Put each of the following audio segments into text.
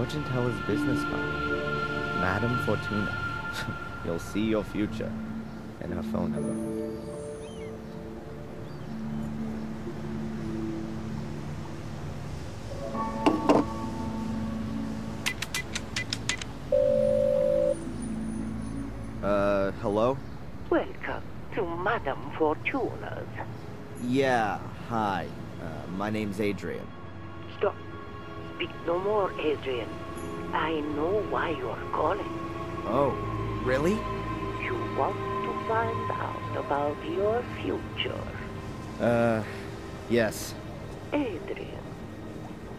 Fortune teller's business card. Madame Fortuna. You'll see your future. And her phone number. Hello? Welcome to Madame Fortuna's. Yeah, hi. My name's Adrian. Stop. Speak no more, Adrian. I know why you're calling. Oh, really? You want to find out about your future. Yes. Adrian,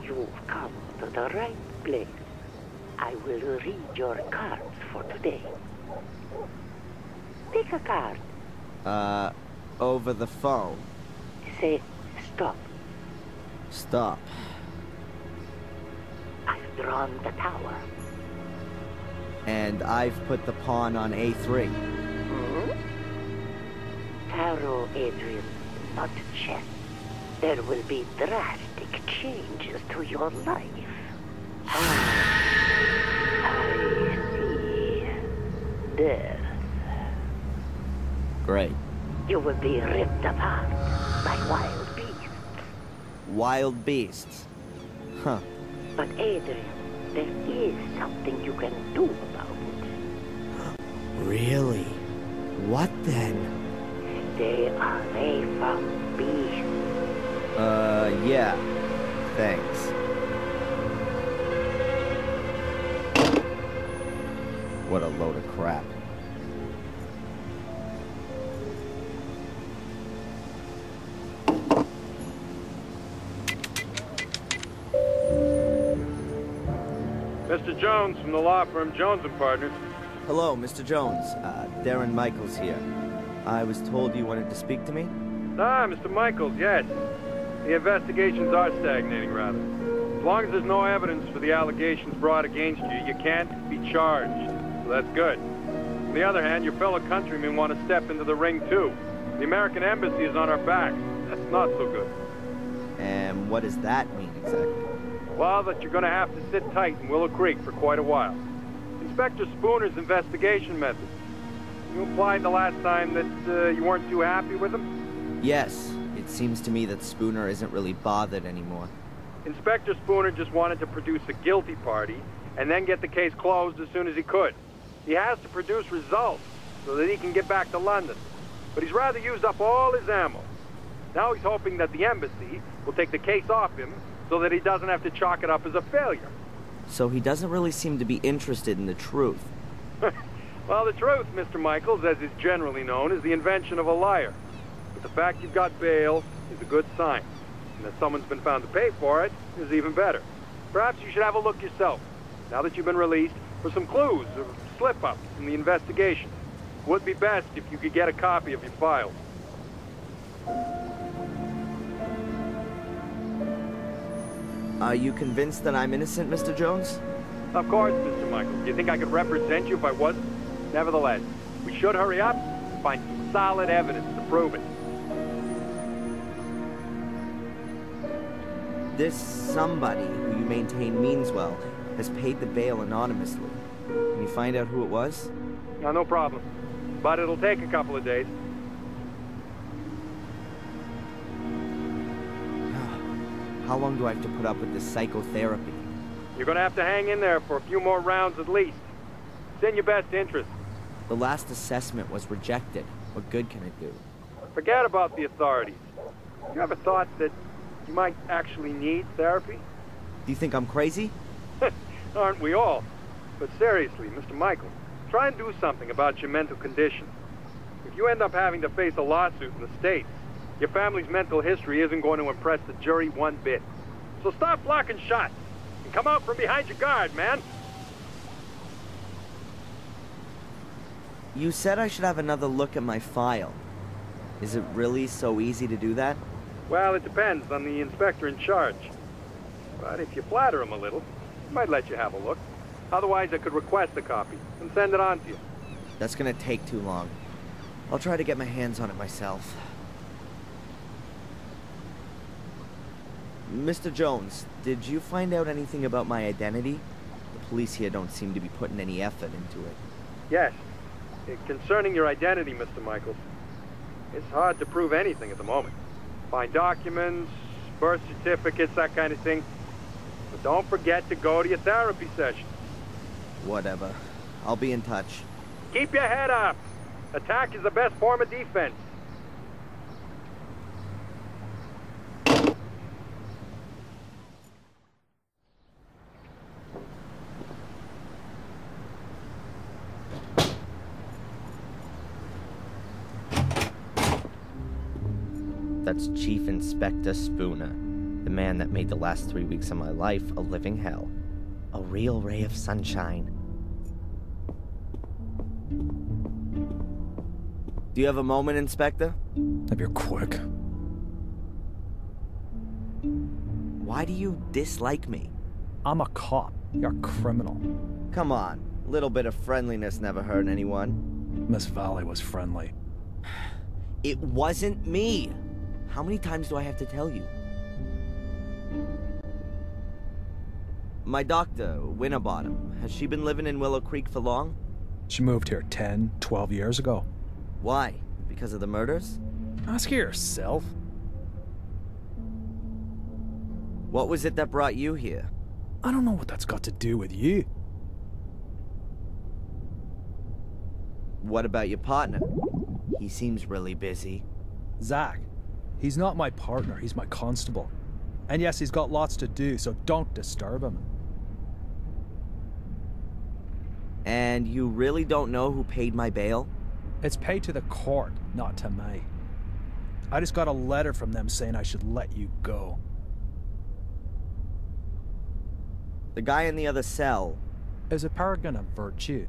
you've come to the right place. I will read your cards for today. Pick a card. Over the phone. Say stop. Stop. I've drawn the tower. And I've put the pawn on A3. Tarot, Adrian, not chess. There will be drastic changes to your life. I see. Death. Great. You will be ripped apart by wild beasts. Wild beasts? Huh. But Adrian, there is something you can do about it. Really? What then? Stay away from beasts. Yeah. Thanks. What a load of crap. Mr. Jones from the law firm Jones & Partners. Hello, Mr. Jones. Darren Michaels here. I was told you wanted to speak to me? Ah, Mr. Michaels, yes. The investigations are stagnating, rather. As long as there's no evidence for the allegations brought against you, you can't be charged. So that's good. On the other hand, your fellow countrymen want to step into the ring, too. The American embassy is on our backs. That's not so good. And what does that mean, exactly? Well, that you're going to have to sit tight in Willow Creek for quite a while. Inspector Spooner's investigation methods. You implied the last time that you weren't too happy with him? Yes. It seems to me that Spooner isn't really bothered anymore. Inspector Spooner just wanted to produce a guilty party and then get the case closed as soon as he could. He has to produce results so that he can get back to London. But he's rather used up all his ammo. Now he's hoping that the embassy will take the case off him so that he doesn't have to chalk it up as a failure. So he doesn't really seem to be interested in the truth. Well, the truth, Mr. Michaels, as is generally known, is the invention of a liar. But the fact you've got bail is a good sign. And that someone's been found to pay for it is even better. Perhaps you should have a look yourself, now that you've been released, for some clues or slip-ups in the investigation. It would be best if you could get a copy of your files. Are you convinced that I'm innocent, Mr. Jones? Of course, Mr. Michaels. Do you think I could represent you if I wasn't? Nevertheless, we should hurry up and find some solid evidence to prove it. This somebody who you maintain means well has paid the bail anonymously. Can you find out who it was? No problem. But it'll take a couple of days. How long do I have to put up with this psychotherapy? You're gonna have to hang in there for a few more rounds at least. It's in your best interest. The last assessment was rejected. What good can it do? Forget about the authorities. You ever thought that you might actually need therapy? Do you think I'm crazy? Aren't we all? But seriously, Mr. Michael, try and do something about your mental condition. If you end up having to face a lawsuit in the States, your family's mental history isn't going to impress the jury one bit. So stop blocking shots and come out from behind your guard, man. You said I should have another look at my file. Is it really so easy to do that? Well, it depends on the inspector in charge. But if you flatter him a little, he might let you have a look. Otherwise, I could request a copy and send it on to you. That's gonna take too long. I'll try to get my hands on it myself. Mr. Jones, did you find out anything about my identity? police here don't seem to be putting any effort into it. Yes. Concerning your identity, Mr. Michaels, it's hard to prove anything at the moment. Find documents, birth certificates, that kind of thing. But don't forget to go to your therapy session. Whatever. I'll be in touch. Keep your head up. Attack is the best form of defense. That's Chief Inspector Spooner, the man that made the last 3 weeks of my life a living hell. A real ray of sunshine. Do you have a moment, Inspector? If you're quick. Why do you dislike me? I'm a cop. You're a criminal. Come on, a little bit of friendliness never hurt anyone. Miss Valley was friendly. It wasn't me! How many times do I have to tell you? My doctor, Winterbottom, has she been living in Willow Creek for long? She moved here 10, 12 years ago. Why? Because of the murders? Ask her yourself. What was it that brought you here? I don't know what that's got to do with you. What about your partner? He seems really busy. Zach. He's not my partner, he's my constable. And yes, he's got lots to do, so don't disturb him. And you really don't know who paid my bail? It's paid to the court, not to me. I just got a letter from them saying I should let you go. The guy in the other cell. Is a paragon of virtue.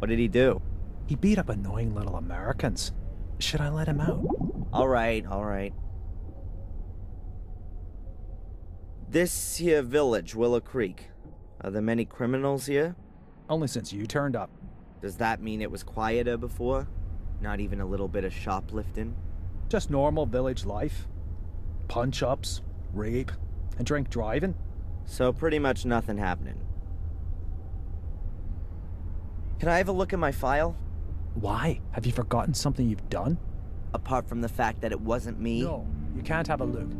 What did he do? He beat up annoying little Americans. Should I let him out? All right. This here village, Willow Creek. Are there many criminals here? Only since you turned up. Does that mean it was quieter before? Not even a little bit of shoplifting? Just normal village life. Punch-ups, rape, and drink driving. So pretty much nothing happening. Can I have a look at my file? Why? Have you forgotten something you've done? Apart from the fact that it wasn't me? No, you can't have a look.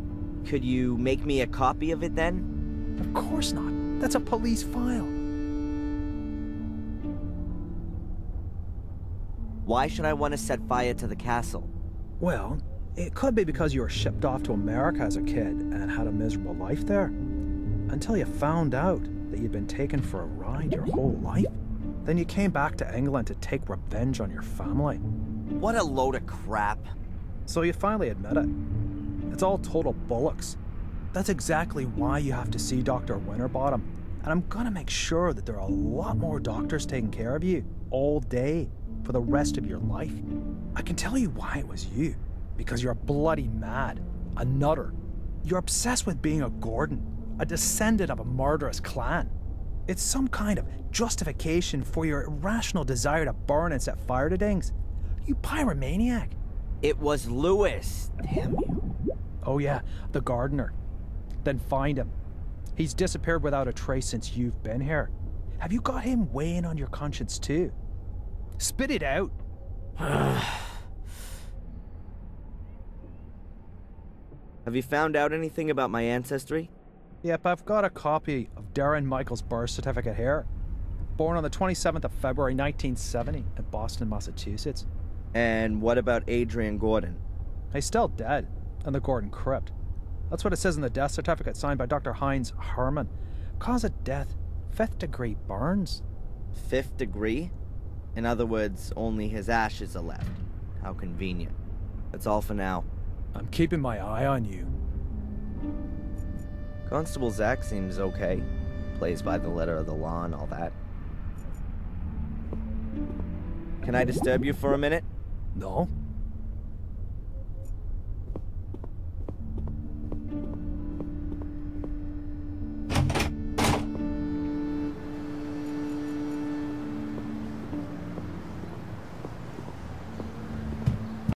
Could you make me a copy of it then? Of course not. That's a police file. Why should I want to set fire to the castle? Well, it could be because you were shipped off to America as a kid and had a miserable life there. Until you found out that you'd been taken for a ride your whole life. Then you came back to England to take revenge on your family. What a load of crap. So you finally admit it. It's all total bollocks. That's exactly why you have to see Dr. Winterbottom. And I'm gonna make sure that there are a lot more doctors taking care of you all day for the rest of your life. I can tell you why it was you. Because you're bloody mad. A nutter. You're obsessed with being a Gordon. A descendant of a murderous clan. It's some kind of justification for your irrational desire to burn and set fire to things. You pyromaniac. It was Lewis. Damn you. Oh yeah, the gardener. Then find him. He's disappeared without a trace since you've been here. Have you got him weighing on your conscience too? Spit it out. Have you found out anything about my ancestry? Yep, I've got a copy of Darren Michaels' birth certificate here. Born on the 27th of February 1970 in Boston, Massachusetts. And what about Adrian Gordon? He's still dead in the Gordon crypt. That's what it says in the death certificate signed by Dr. Heinz Herman. Cause of death, 5th degree burns. 5th degree? In other words, only his ashes are left. How convenient. That's all for now. I'm keeping my eye on you. Constable Zach seems okay. Plays by the letter of the law and all that. Can I disturb you for a minute? No?